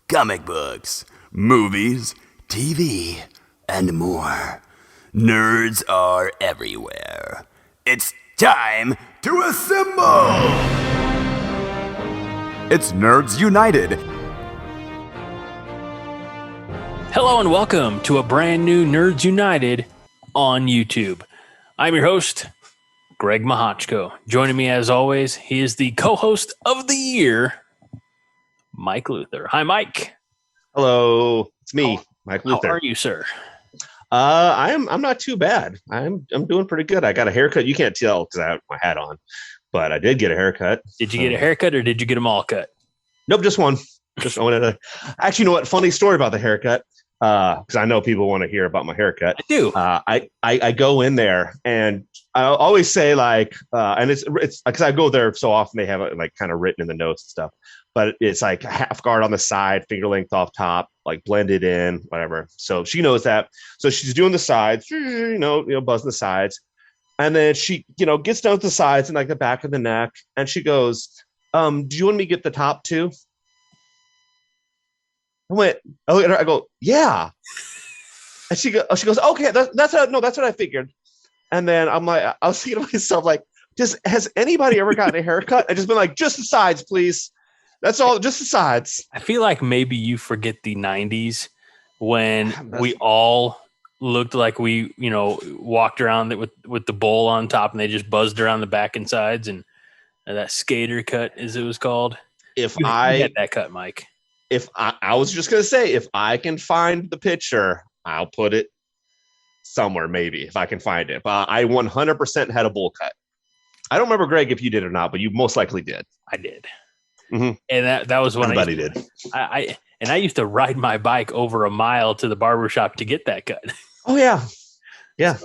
comic books, movies, TV, and more. Nerds are everywhere. It's time to assemble! It's Nerds United. Hello and welcome to a brand new Nerds United on YouTube. I'm your host, Greg Mahochko. Joining me as always, he is the co-host of the year, Mike Luther. Hi, Mike. Hello, it's me, Mike Luther. How are you, sir? I'm not too bad. I'm doing pretty good. I got a haircut. You can't tell because I have my hat on, but I did get a haircut. Did you get a haircut or did you get them all cut? Nope, just one. Just I wanted to. Actually, you know what? Funny story about the haircut. Because I know people want to hear about my haircut. I do. I go in there and I always say and it's because I go there so often they have it like kind of written in the notes and stuff. But it's like half guard on the side, finger length off top, like blended in, whatever. So she knows that. So she's doing the sides, buzzing the sides, and then she gets down to the sides and like the back of the neck, and she goes, "Do you want me to get the top too?" I look at her, I go, yeah. And she goes, okay, that's what I figured. And then I'm like, I was thinking to myself, like, has anybody ever gotten a haircut? I just been like, just the sides, please. That's all, just the sides. I feel like maybe you forget the 90s when we all looked like we, walked around with the bowl on top and they just buzzed around the back and sides and that skater cut, as it was called. You had that cut, Mike. If I was just going to say, if I can find the picture, I'll put it somewhere, maybe, if I can find it. But I 100% had a bowl cut. I don't remember, Greg, if you did or not, but you most likely did. I did. Mm-hmm. And that was when everybody did. I used to ride my bike over a mile to the barbershop to get that cut. Oh, yeah. Yeah.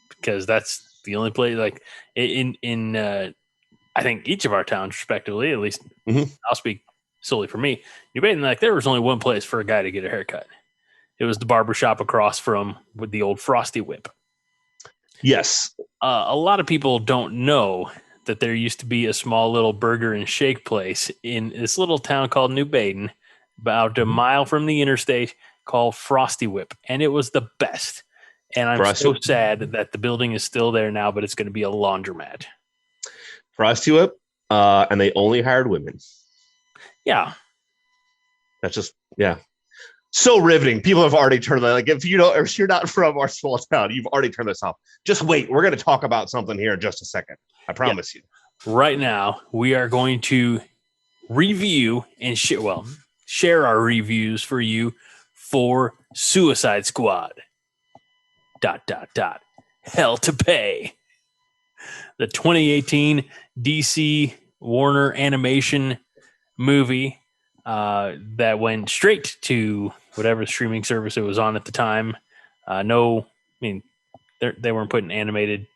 Because that's the only place, like, in I think each of our towns, respectively, at least I'll speak solely for me, there was only one place for a guy to get a haircut. It was the barbershop across from with the old Frosty Whip. Yes. A lot of people don't know that there used to be a small little burger and shake place in this little town called New Baden, about a mile from the interstate, called Frosty Whip. And it was the best. And I'm so sad that the building is still there now, but it's going to be a laundromat. Frosty Whip, and they only hired women. Yeah. That's just, yeah. So riveting. People have already turned that. Like, if you're not from our small town, you've already turned this off. Just wait. We're going to talk about something here in just a second. I promise you. Right now, we are going to review and share our reviews for you for Suicide Squad. ... Hell to Pay. The 2018 DC Warner Animation movie that went straight to whatever streaming service it was on at the time. They weren't putting animated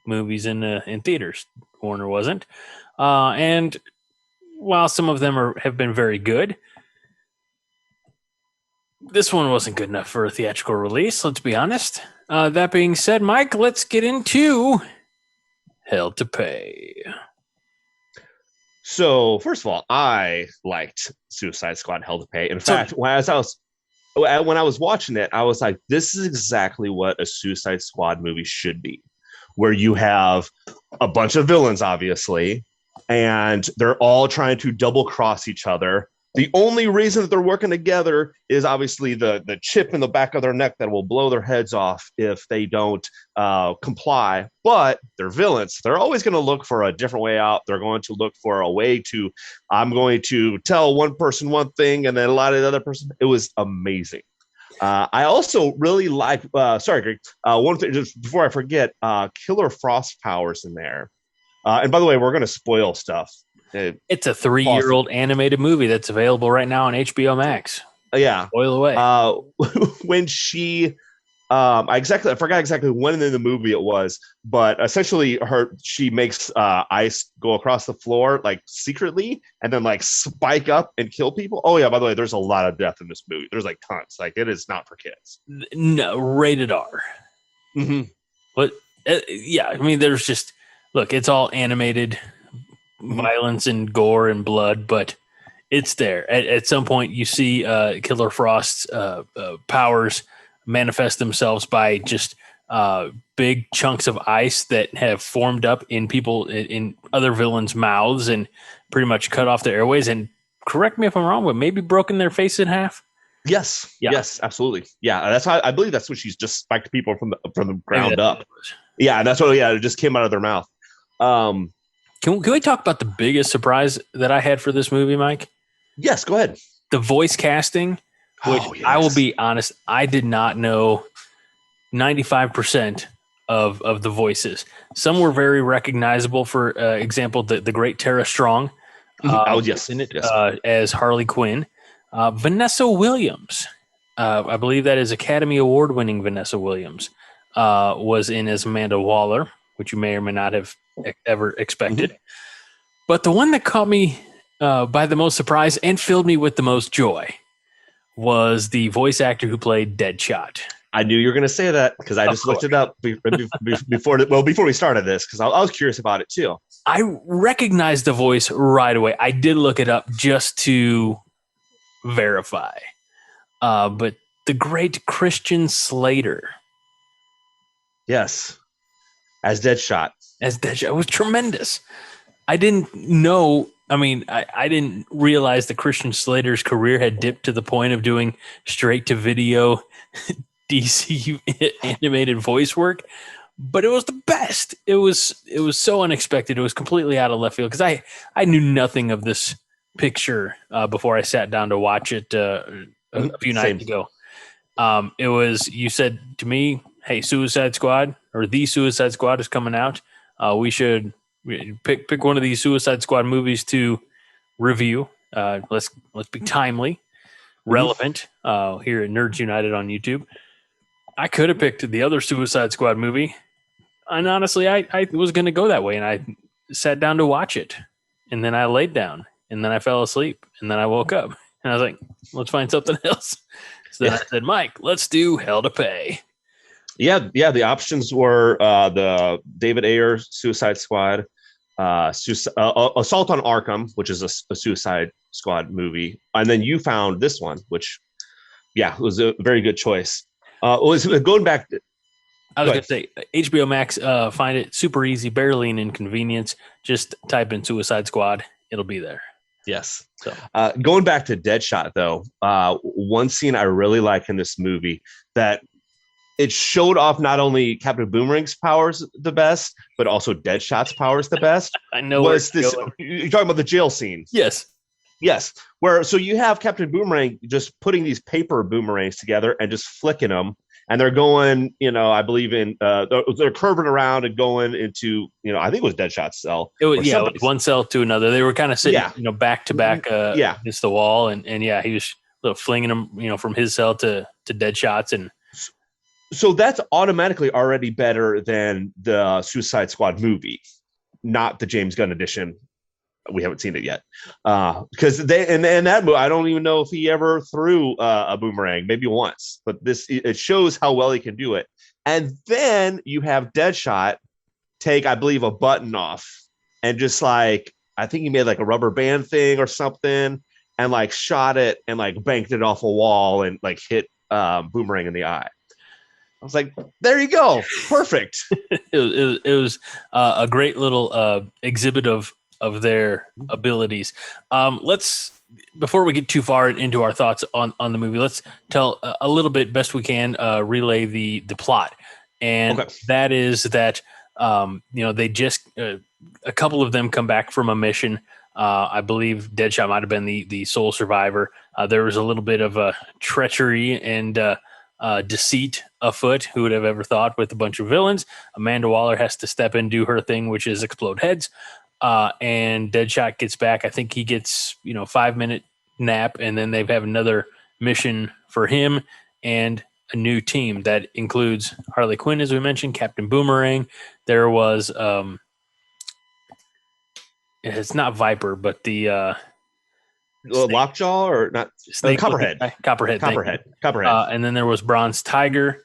movies in theaters. Warner wasn't. And while some of them have been very good, this one wasn't good enough for a theatrical release, let's be honest. That being said, Mike, let's get into Hell to Pay. So, first of all, I liked Suicide Squad Hell to Pay. In fact, when I was watching it, I was like, this is exactly what a Suicide Squad movie should be, where you have a bunch of villains, obviously, and they're all trying to double cross each other. The only reason that they're working together is obviously the chip in the back of their neck that will blow their heads off if they don't comply. But they're villains. They're always going to look for a different way out. They're going to look for a way to, I'm going to tell one person one thing and then lie to the other person. It was amazing. I also really like, sorry, Greg, one thing, just before I forget, Killer Frost powers in there. And by the way, we're going to spoil stuff. It's a 3-year-old animated movie that's available right now on HBO Max. Yeah. Spoil away. When she, I forgot exactly when in the movie it was, but essentially she makes ice go across the floor like secretly and then like spike up and kill people. Oh yeah, by the way, there's a lot of death in this movie. There's like tons. Like, it is not for kids. No, rated R. Mm-hmm. But yeah, there's just, look, it's all animated violence and gore and blood, but it's there. At some point, you see Killer Frost's powers manifest themselves by just big chunks of ice that have formed up in in other villains' mouths and pretty much cut off their airways. And correct me if I'm wrong, but maybe broken their face in half. Yes. Yeah. Yes, absolutely. Yeah, that's how I believe that's what she's just spiked people from the ground up. Yeah, that's what. Yeah, it just came out of their mouth. Can we talk about the biggest surprise that I had for this movie, Mike? Yes, go ahead. The voice casting, which I will be honest, I did not know 95% of the voices. Some were very recognizable. For example, the great Tara Strong. Yes. As Harley Quinn. Vanessa Williams, I believe that is Academy Award-winning Vanessa Williams, was in as Amanda Waller, which you may or may not have ever expected. Mm-hmm. But the one that caught me by the most surprise and filled me with the most joy was the voice actor who played Deadshot. I knew you were going to say that because I just looked it up before we started this because I was curious about it too. I recognized the voice right away. I did look it up just to verify. But the great Christian Slater. Yes. As Deadshot. It was tremendous. I didn't know. I mean, I didn't realize that Christian Slater's career had dipped to the point of doing straight to video DC animated voice work, but it was the best. It was so unexpected. It was completely out of left field because I knew nothing of this picture before I sat down to watch it a few nights ago. It was, you said to me, hey, Suicide Squad or The Suicide Squad is coming out. We should pick one of these Suicide Squad movies to review. Let's be timely, relevant here at Nerds United on YouTube. I could have picked the other Suicide Squad movie, and honestly, I was going to go that way, and I sat down to watch it, and then I laid down, and then I fell asleep, and then I woke up, and I was like, let's find something else. So then I said, Mike, let's do Hell to Pay. Yeah. The options were the David Ayer Suicide Squad, Assault on Arkham, which is a Suicide Squad movie, and then you found this one, which, it was a very good choice. Going back. I was going to say HBO Max. Find it super easy, barely an inconvenience. Just type in Suicide Squad; it'll be there. Yes. So. Going back to Deadshot, though, one scene I really like in this movie that it showed off not only Captain Boomerang's powers the best, but also Deadshot's powers the best. I know. Was this? You're talking about the jail scene? Yes. So you have Captain Boomerang just putting these paper boomerangs together and just flicking them, and they're going, I believe they're curving around and going into, I think it was Deadshot's cell. It was one cell to another. They were kind of sitting, back to back against the wall, and he was flinging them, from his cell to Deadshot's, and so that's automatically already better than the Suicide Squad movie, not the James Gunn edition. We haven't seen it yet because in that movie, I don't even know if he ever threw a boomerang, maybe once, but it shows how well he can do it. And then you have Deadshot take, I believe, a button off and just I think he made like a rubber band thing or something and shot it and banked it off a wall and hit Boomerang in the eye. I was like, there you go. Perfect. It was a great little exhibit of their abilities. Before we get too far into our thoughts on the movie, let's tell a little bit, best we can, relay the plot. And that is that, they just, a couple of them come back from a mission. I believe Deadshot might've been the sole survivor. There was a little bit of treachery and deceit afoot. Who would have ever thought, with a bunch of villains? Amanda Waller has to step in, do her thing, which is explode heads. And Deadshot gets back. I think he gets, 5-minute nap, and then they have another mission for him and a new team that includes Harley Quinn, as we mentioned, Captain Boomerang. There was, it's not Viper, but the Lockjaw or not? Copperhead. Copperhead. And then there was Bronze Tiger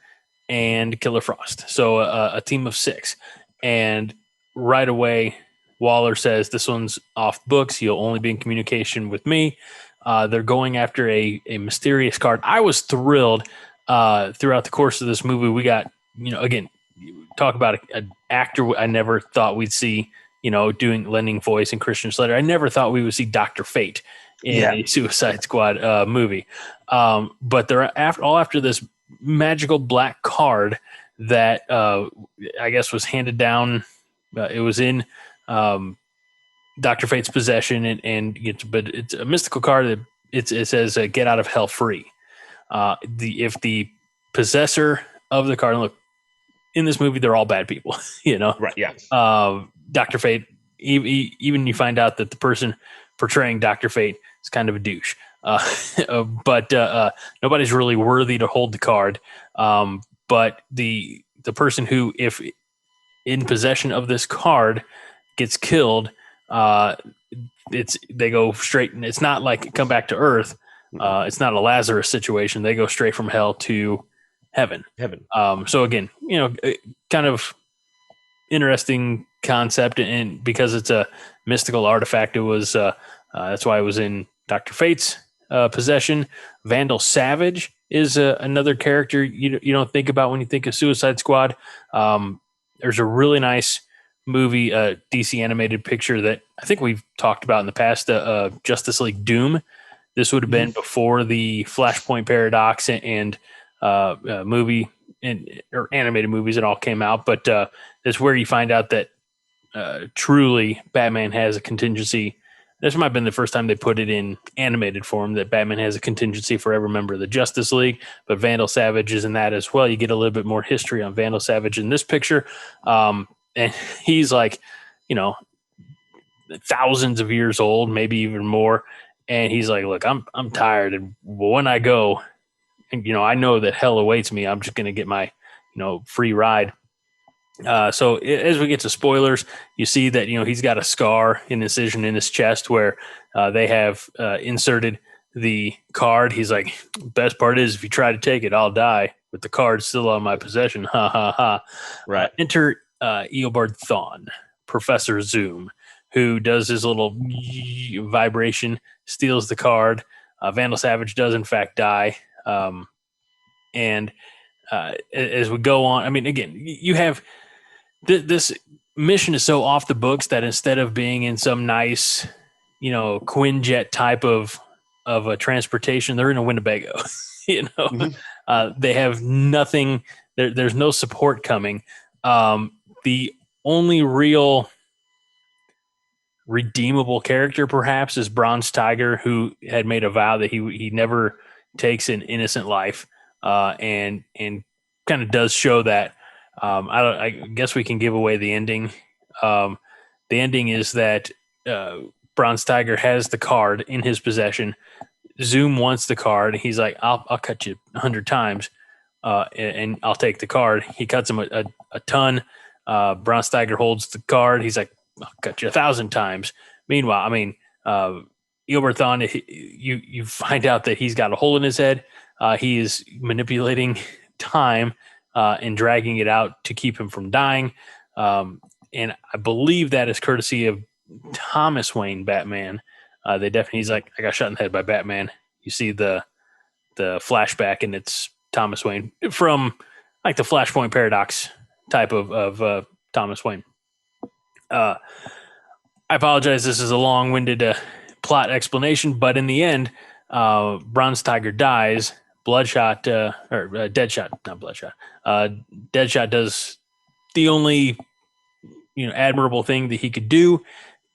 and Killer Frost. So a team of 6. And right away, Waller says, this one's off books. You'll only be in communication with me. They're going after a mysterious card. I was thrilled throughout the course of this movie. We got, again, talk about an actor I never thought we'd see, lending voice in Christian Slater. I never thought we would see Dr. Fate in a Suicide Squad movie. But they're after this magical black card that I guess was handed down. It was in Dr. Fate's possession, but it's a mystical card that it says get out of hell free. If the possessor of the card, look, in this movie they're all bad people, Right, yeah. Dr. Fate, even you find out that the person portraying Dr. Fate is kind of a douche, but nobody's really worthy to hold the card. But the person who, if in possession of this card, gets killed, they go straight, and it's not like come back to Earth. It's not a Lazarus situation. They go straight from hell to heaven. So again, kind of interesting concept, and because it's a mystical artifact, it was that's why it was in Dr. Fate's possession. Vandal Savage is another character you don't think about when you think of Suicide Squad. There's a really nice movie, DC animated picture that I think we've talked about in the past, Justice League Doom. This would have been before the Flashpoint Paradox and movie or animated movies that all came out, but it's where you find out that truly Batman has a contingency. This might have been the first time they put it in animated form, that Batman has a contingency for every member of the Justice League, but Vandal Savage is in that as well. You get a little bit more history on Vandal Savage in this picture. And he's like, thousands of years old, maybe even more. And he's like, look, I'm tired. And when I go, and, I know that hell awaits me. I'm just going to get my, free ride. So as we get to spoilers, you see that, he's got a scar, an incision in his chest where they have inserted the card. He's like, best part is if you try to take it, I'll die with the card still on my possession. Ha ha ha. Right. Enter Eobard Thawne, Professor Zoom, who does his little vibration, steals the card. Vandal Savage does in fact die. And as we go on, I mean, again, you have this mission is so off the books that instead of being in some nice, Quinjet type of a transportation, they're in a Winnebago. They have nothing. There's no support coming. The only real redeemable character, perhaps, is Bronze Tiger, who had made a vow that he never takes an innocent life, and kind of does show that. I guess we can give away the ending. The ending is that Bronze Tiger has the card in his possession. Zoom wants the card. He's like, I'll cut you 100 times, and I'll take the card. He cuts him a ton. Bronze Tiger holds the card. He's like, I'll cut you 1,000 times. Meanwhile, I mean, Eobard Thawne, you find out that he's got a hole in his head. He is manipulating time and dragging it out to keep him from dying. And I believe that is courtesy of Thomas Wayne Batman. He's like, I got shot in the head by Batman. You see the flashback, and it's Thomas Wayne from like the Flashpoint Paradox type of Thomas Wayne. I apologize. This is a long-winded plot explanation, but in the end, Bronze Tiger dies. Deadshot, not Bloodshot. Deadshot does the only admirable thing that he could do,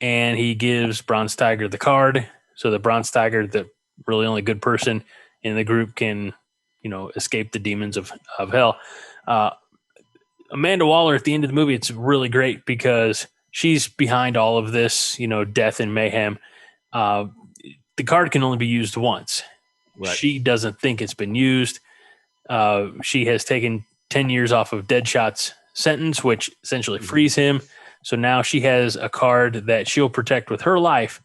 and he gives Bronze Tiger the card so that Bronze Tiger, the really only good person in the group, can escape the demons of hell. Amanda Waller at the end of the movie, it's really great because she's behind all of this, death and mayhem. The card can only be used once. Right. She doesn't think it's been used. She has taken 10 years off of Deadshot's sentence, which essentially frees him. So now she has a card that she'll protect with her life,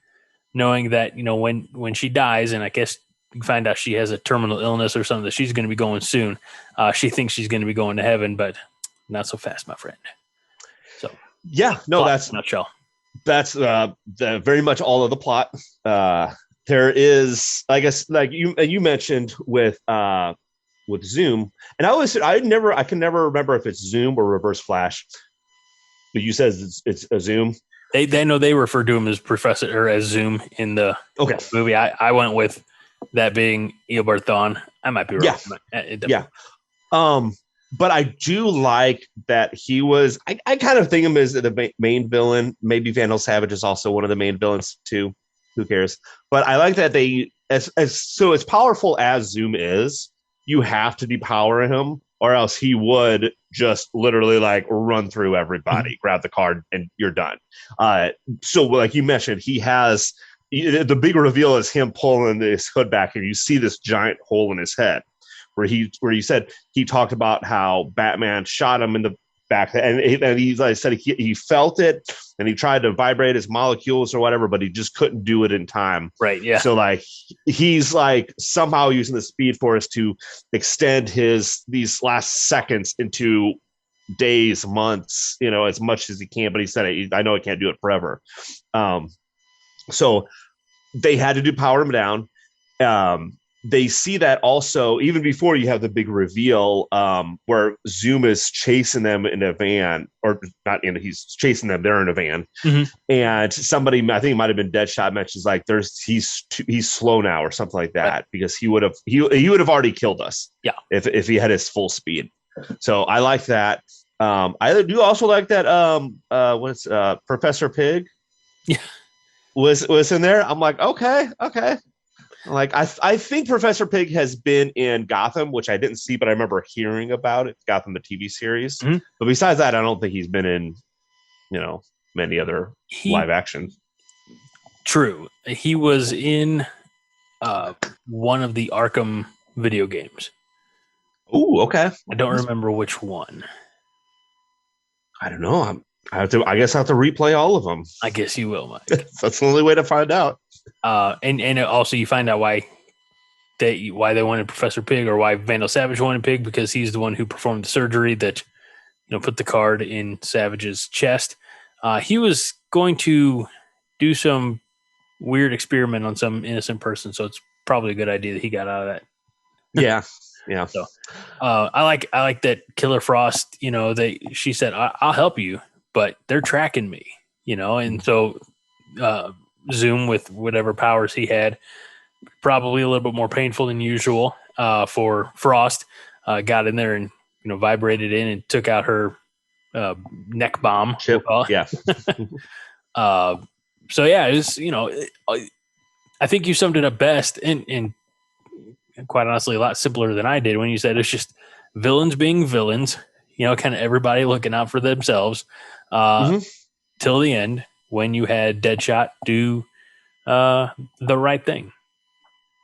knowing that, when she dies, and I guess you find out she has a terminal illness or something, that she's going to be going soon. She thinks she's going to be going to heaven, but not so fast, my friend. So yeah, no, that's nutshell. that's very much all of the plot. There is, I guess, like you mentioned with Zoom, and I can never remember if it's Zoom or Reverse Flash. But you said it's a Zoom. They know they refer to him as Professor or as Zoom in the movie. I went with that being Eobard Thawne. I might be wrong. Yeah. But I do like that he was. I kind of think him as the main villain. Maybe Vandal Savage is also one of the main villains too. Who cares? But I like that they as powerful as Zoom is, you have to depower him, or else he would just literally like run through everybody, grab the card, and you're done. So like you mentioned, he has the big reveal is him pulling his hood back, and you see this giant hole in his head, where he said he talked about how Batman shot him in the back, and he like said he felt it, and he tried to vibrate his molecules or whatever, but he just couldn't do it in time. Right. Yeah. So like he's like somehow using the Speed Force to extend these last seconds into days, months, as much as he can. But he said, I know I can't do it forever. So they had to power him down. They see that also even before you have the big reveal, where Zoom is chasing them in a van, or not in, he's chasing them. They're in a van, and somebody, I think it might have been Deadshot, mentions like he's slow now or something like that, because he would have already killed us. Yeah, if he had his full speed. So I like that. I do also like that. What's Professor Pig? Yeah, was in there. I'm like, okay. Like I think Professor Pig has been in Gotham, which I didn't see, but I remember hearing about it. Gotham, the TV series. But besides that, I don't think he's been in, many other live action. True, he was in one of the Arkham video games. Oh, okay. I don't remember which one. I don't know. I guess I have to replay all of them. I guess you will, Mike. That's the only way to find out. And also you find out why they wanted Professor Pig, or why Vandal Savage wanted Pig, because he's the one who performed the surgery that put the card in Savage's chest. He was going to do some weird experiment on some innocent person, so it's probably a good idea that he got out of that. Yeah. So I like that Killer Frost. She said, I'll help you, but they're tracking me. And so Zoom, with whatever powers he had, probably a little bit more painful than usual for Frost, got in there and vibrated in and took out her neck bomb. Yeah. So yeah, it was, I think you summed it up best, and quite honestly a lot simpler than I did when you said it's just villains being villains, kind of everybody looking out for themselves till the end, when you had Deadshot do the right thing.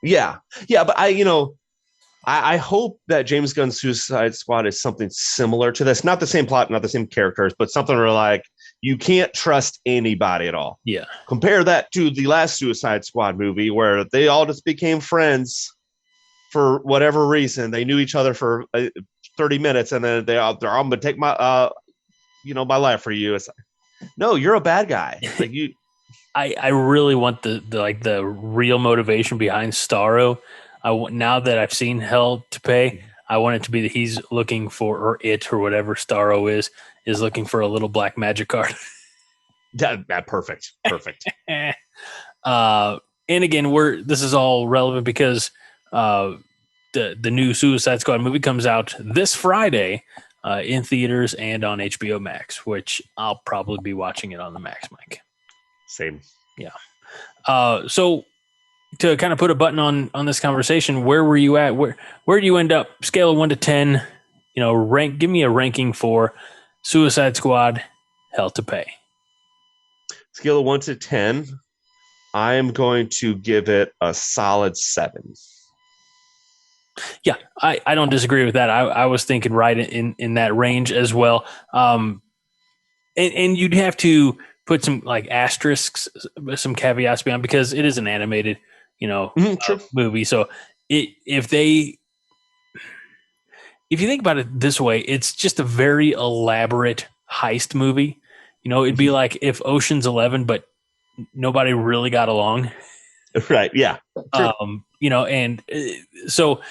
Yeah, but I hope that James Gunn's Suicide Squad is something similar to this. Not the same plot, not the same characters, but something where like you can't trust anybody at all. Yeah. Compare that to the last Suicide Squad movie, where they all just became friends for whatever reason. They knew each other for 30 minutes, and then they're I'm going to take my my life for you. It's like, no, you're a bad guy. Like you. I really want the real motivation behind Starro. Now that I've seen Hell to Pay, I want it to be that he's looking for, or it, or whatever Starro is looking for a little black magic card. That perfect. And again, this is all relevant because the new Suicide Squad movie comes out this Friday in theaters and on HBO Max, which I'll probably be watching it on the Max, Mike. Same. Yeah. So to kind of put a button on this conversation, where were you at? Where do you end up? Scale of 1 to 10. Give me a ranking for Suicide Squad, Hell to Pay. Scale of 1 to 10. I am going to give it a solid 7. Yeah, I don't disagree with that. I was thinking right in that range as well. And you'd have to put some like asterisks, some caveats beyond, because it is an animated, movie. So if you think about it this way, it's just a very elaborate heist movie. it'd be like if Ocean's 11, but nobody really got along. Right. Yeah. True. And so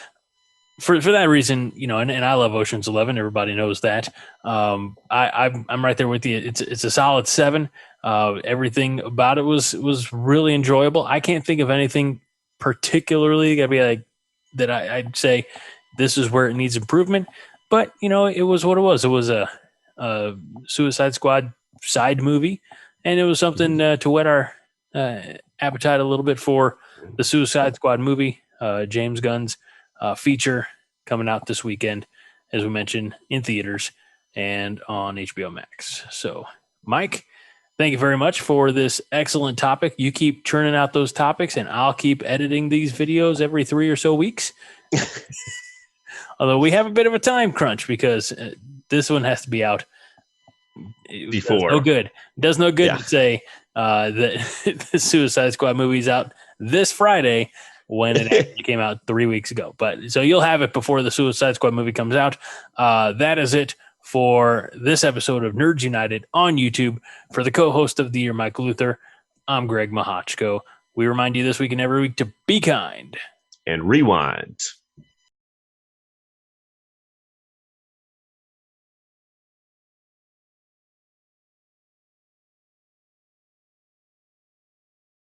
for that reason, and I love Ocean's 11. Everybody knows that. I'm right there with you. It's a solid 7. Everything about it was really enjoyable. I can't think of anything particularly gotta be like that. I'd say this is where it needs improvement, but it was what it was. It was a Suicide Squad side movie, and it was something to whet our appetite a little bit for the Suicide Squad movie, James Gunn's feature coming out this weekend, as we mentioned, in theaters and on HBO Max. So, Mike, thank you very much for this excellent topic. You keep churning out those topics, and I'll keep editing these videos every 3 or so weeks. Although we have a bit of a time crunch because this one has to be out before. It does no good to say that the Suicide Squad movie's out this Friday when it actually came out 3 weeks ago. But so you'll have it before the Suicide Squad movie comes out. That is it for this episode of Nerds United on YouTube. For the co-host of the year, Mike Luther, I'm Greg Mahochko. We remind you this week and every week to be kind and rewind.